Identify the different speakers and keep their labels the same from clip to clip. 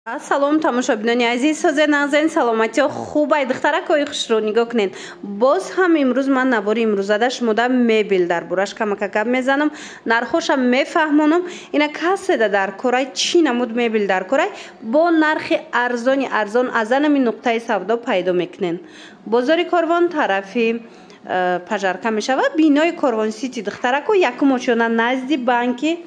Speaker 1: салом тамошобинони азиз, созе назен саломати хубай духтаракои хушро нигоҳ кунед. Боз ҳам имрӯз ман навори имрӯзада шумода мебел дар бораш камака гап мезанам, нархоша мефаҳмонам. Ина каседа дар корай чӣ намуд мебел дар корай бо нархи арзони арзон аз анами нуқтаи савдо пайдо мекунен. Бозори Корвон тарафи пажарка мешавад. Бинои Корвон сити духтарако якум ошёна назди банки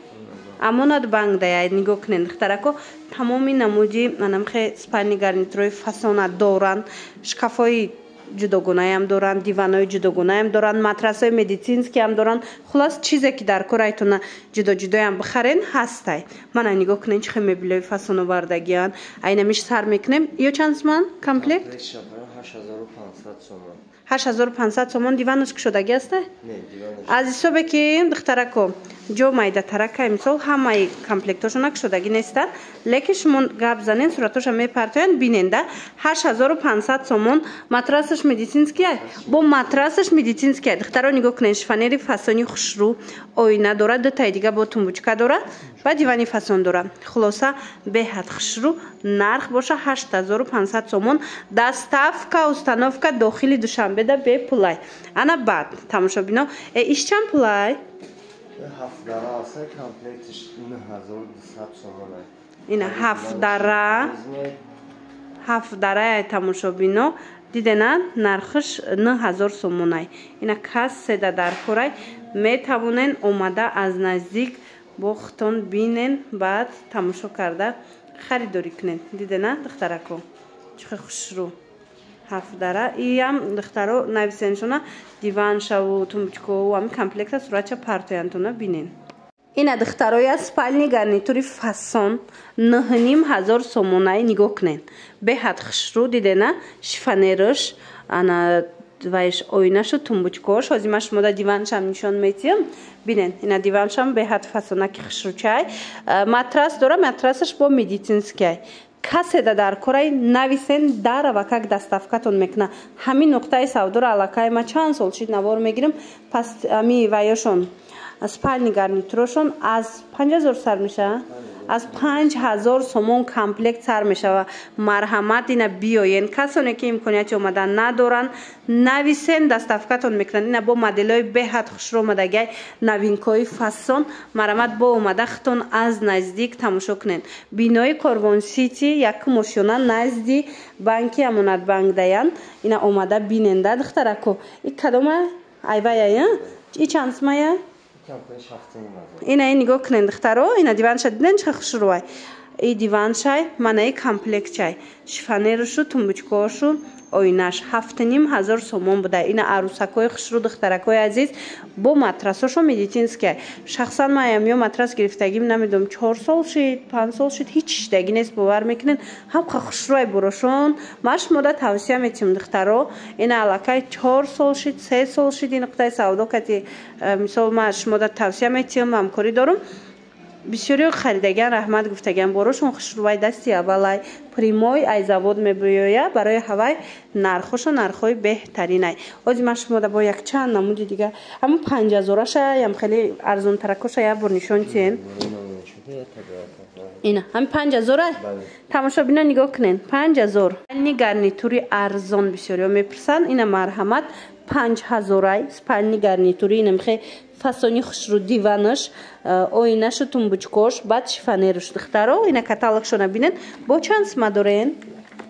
Speaker 1: Амонат банк дая нигоҳ кунед духтарако тамоми намуди анамхе спальни гарнитурои фасона доранд, шкафои ҷудогунаам доранд, диванои ҷудогунаам доранд, матрасои медицинскиам доранд. Хулос чизе ки дар корайтона ҷудо-ҷудоям бихарен ҳастай. Мана нигоҳ кунед чӣ хел мебелои фасоновардагиян. Айнамиш сар мекунем. Ё чанд сомон комплект?
Speaker 2: 8500 сомон.
Speaker 1: 8500 сомон диванаш кушодаги аста? Не, диванаш. Аз ҳисобе ки духтарако ҷо майдатарака мисол ҳамаи комплектошона кушодаги неста, лекин шумо гап занен суратоша мепартоянд биненда 8500 сомон матрасаш медицинский ай. Бо матрасаш медицинский ай. Духтаро нигоҳ кунед шифонери фасони хушрӯ оина дорад, дутаи дига бо тумбучка дорад ва дивани фасон дорад. Хулоса беҳад хушрӯ нарх боша 8500 сомон. Доставка установка дохили Душанбеда бепулай. Ана баъд тамошобино иш чанд пулай?
Speaker 2: 7 дара аст комплектш 9200 сомон ай.
Speaker 1: Ина 7 дара ай тамошобино дидена нархш 9000 сомон ай. Ина каседа дар корай метавонен омада аз наздик бо хутон бинен баъд тамошо карда харидорӣ кунед. Дидена духтарако чӣ хел хушрӯ 7 дара иам духтаро нависеншона диван шаву тумбучкову ами комплекта суратча партоянтона бинен. Ина духтароя спальни гарнитури фасон 9500 сомонай нигоҳ кунед. Беҳад хушрӯ дидена шифонераш ана вайш оинашу тумбучкош ҳозима шумода диваншам нишон метиҳам бинен. Ина диваншам беҳад фасонаки хушрӯчай. Матрас дора, матрасаш бо медицинский. Каседа дар корай нависен дара ва как доставкатон мекуна. Ҳамин нуқтаи савдоро аллакай ма чанд сол шид навор мегирам. Пас ами вайошон спальни гарнитурошон аз 5000 сар меша. Аз 5000 сомон комплект сар мешава. Марҳамат ина биёен. Касоне ки имконияти омадан надоранд нависен доставкатон мекунанд. Ина бо моделҳои беҳад хушрӯ омадагиай новинкои фасон марҳамат бо омада хутон аз наздик тамошо кунед. Бинои Корвон сити якум ошёна назди банки Амонат банк даян. Ина омада биненда духтарако и кадома айвая и чанд смая ина нигоҳ кунед духтаро. Ина диванша диден чӣ хушрӯай. И диваншай манаи комплектчай шифонерушу тумбучкошу оинаш 7500 сомон буда. Ина арусакои хушрӯ духтаракои азиз бо матрасошо медицинский. Шахсан маям ё матрас гирифтагим намедонам 4 сол шид 5 сол шид ҳеч шидаги нест бовар мекунен. ҳамқа хушрӯай борошон ма шумода тавсия метиҳам духтаро. Ина аллакай 4 сол шид 3 сол шид ин нуқтаи савдо кати мисол ма шумода тавсия метиҳам ҳамкорӣ дорум. бисёриё харидагиан раҳмат гуфтагиан борошон хушрӯвай дасти аввалай примой ай завод мебиёя барои ҳавай нархошо нархҳои беҳтаринай. ҳозир ман шумода бо як чанд намуди дига ҳамун 5000аша ям хеле арзонтаракоша як бор нишон тиен. Ина ҳамин 5000 тамошобино нигоҳ кунен 5000 спальни гарнитури арзон бисёриё мепурсанд. Ина марҳамат 5000 спальни гарнитури инамхе фасони хушрӯ диванаш оинашу тумбучкош баъд шифонеруш духтаро. Ина каталогшона бинен бо чанд сма дорен.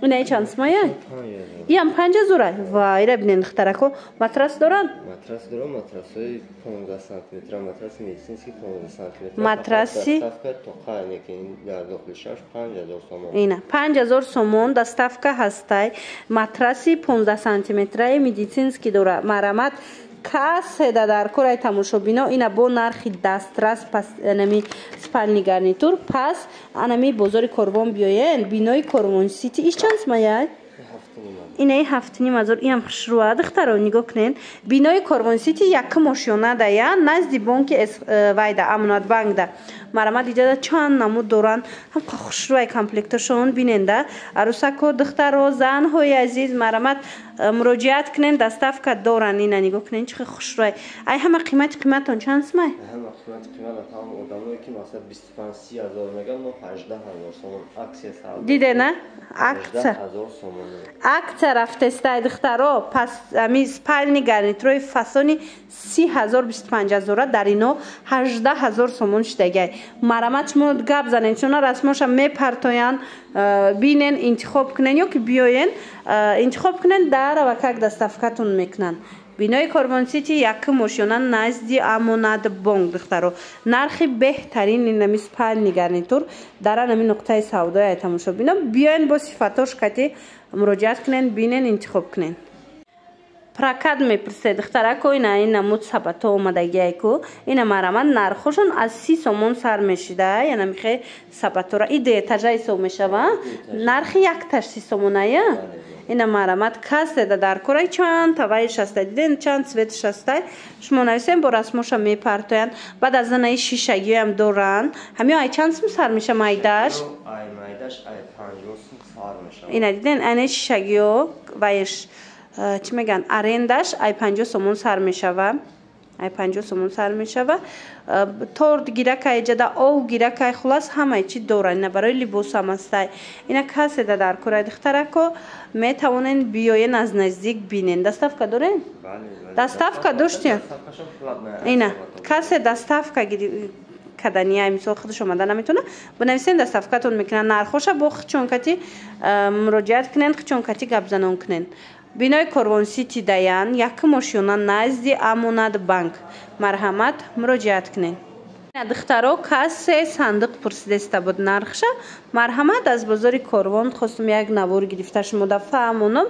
Speaker 1: Ина чанд смая иам 5000 ва ира бинен духтарако матрас доран.
Speaker 2: Матрас дора матрасои 15 сантиметр матрас медицинский 15 сантиметр
Speaker 1: матраси
Speaker 2: доставка тоқайне ки дар дохилшаш 5000 сомон.
Speaker 1: Ина 5000 сомон доставка ҳастай. Матраси 15 сантиметраи медицинский дора. Марҳамат каседа дар корай тамошобино ина бо нархи дастрас пас анами спальни гарнитур пас анами бозори Корвон биёен бинои Корвон сити иш чанд смаяй ина 7500 иам хушрӯа духтаро нигоҳ кунед. Бинои Корвон сити якум ошёна дая назди бонки вайда Амонат банк да марҳамат иҷода чанд намуд доранд ҳамқа хушрӯай комплектошон биненда арусако духтаро занҳои азиз марҳамат муроҷиат кунен доставка доранд. Ина нигоҳ кунен чӣ хел хушрӯай. Ай ҳама қиматон чанд смай?
Speaker 2: قیمت تمام آدمایی که مثلا 25-30 هزار میگن ما 18 هزار سومون اکسیه سال
Speaker 1: دیده نه
Speaker 2: 18 هزار سومون
Speaker 1: акция рафтестай духтаро пас ами спальни гарнитурои фасони 30,000-25,000 дар ино 18,000 сомон штагай марамат шумо гап занен чуна расмоша мепартоян бинен интихоб кунен ё ки биёен интихоб кунен дар ва как доставкатун мекунан бинои Корвон-Сити якум ошёна назди Амонатбонк духтаро нархи беҳтарин инами спальни гарнитур дар анами нуқтаи савдои ай тамошобино биёен бо сифатош кати муроҷиат кунен бинен интихоб кунен прокат мепурсед духтарако ина намуд сабато омадагиайку ина марамат нархошон аз 30 сомон сар мешида яна михе сабатора иде этажаи сов мешава нархи якташ 30 сомоная ина марамат каседа дар кораи чанд таваи шаста диден чанд цвет шастай шумо нависем бо расмоша мепартоян баъд аз анаи шишагиам доран ҳамиё ай чанд сум сар меша майдаш
Speaker 2: ай майдаш ай 50 сум сар меша
Speaker 1: ина диден анаи шишагиё ваиш چی میگن арендаш ай 50 сомон сар мешава ай 50 сомон сар мешава торд гиракай ҷада ов гиракай хулас ҳамаи чӣ дора ина барои либос ҳам астай ина каседа дар кораи духтарако метавонен биёен аз наздик бинен доставка дорен доставка доштем ина касе доставка кадания мисол худш омада наметуна бинависен доставкатон мекунан нархоша бо хчонкати муроҷиат кунен хчонкати гапзанон кунен бинои Корвон-Сити даян якум ошёна назди Амонатбонк марҳамат муроҷиат кунен духтаро кассе сандуқ пурсидеста буд нархша марҳамат аз бозори Корвон хостум як навор гирифта шумо да фаҳмонам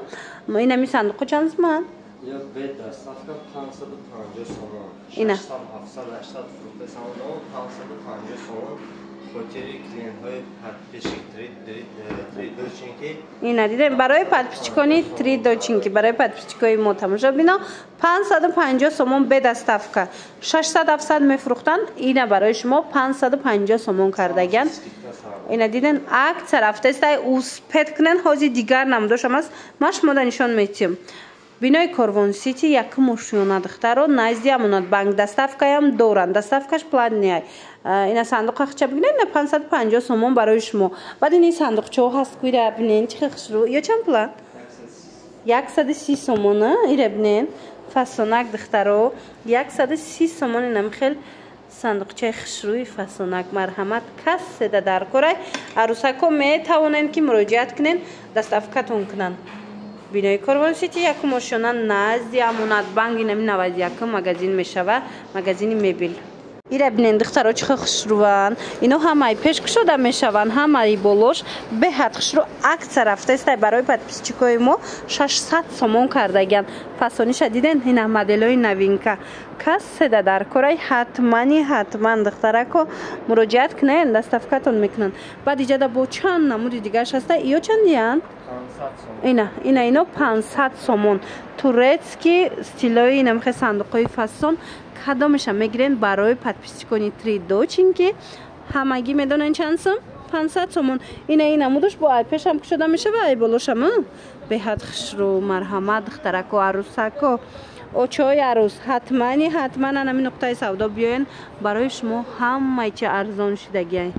Speaker 1: инами сандуқо чанд соман
Speaker 2: я бе доставка 550 сомон
Speaker 1: ина
Speaker 2: 600-700-800 фрукта сомон 550 сомон хотели клиентҳои подписчик 3 дочинки
Speaker 1: ина дидем барои подписчикони 3 дочинки барои подписчикои мо тамошобино 550 сомон бе доставка 600-700 мефурухтан ина барои шумо 550 сомон кардаган ина диден акция рафтестай успед кунен ҳози дигар намудошам аст ма шумода нишон метиҳам бинои Корвон-Сити якум ошёна духтаро назди Амонатбонк доставкаям доранд доставкаш платнияй ина сандуқа хча бигинен на 550 сомон барои шумо баъд ин сандуқчаҳо ҳаст ку ира бинен чӣ хушрӯ ё чанд пула 130 сомона ира бинен фасонак духтаро 130 сомон инам хел сандуқчаи хушрӯи фасонак марҳамат каседа дар корай арӯсако метавонанд ки муроҷиат кунен доставкатон кунанд бинои Корвон-Сити якум ошёна назди Амонатбонк инами 91 магазин мешава магазини мебел ира бинен духтаро чихо хушрӯван ино ҳамаи пешкушода мешаванд ҳамаи болош беҳад хушрӯ акция рафтестай барои подписчикои мо 600 сомон кардаган фасониша диден ина моделои новинка каседа дар кораи ҳатман духтарако муроҷиат кунен доставкатон мекунанд баъд иҷада бо чанд намуди дигараш аста ё чандиян ино 500 сомон турецки стилои инамхе сандуқои фасон кадомеша мегирен барои подписчикони 3 дочинки ҳамагӣ медонен чанд сум 500 сомон ина намудош бо ай пешам кушода мешава ай болошам беҳад хушрӯ марҳамат духтарако арӯсако очои арӯс ҳатман анами нуқтаи савдо биёен барои шумо ҳамаи чи арзон шудагиай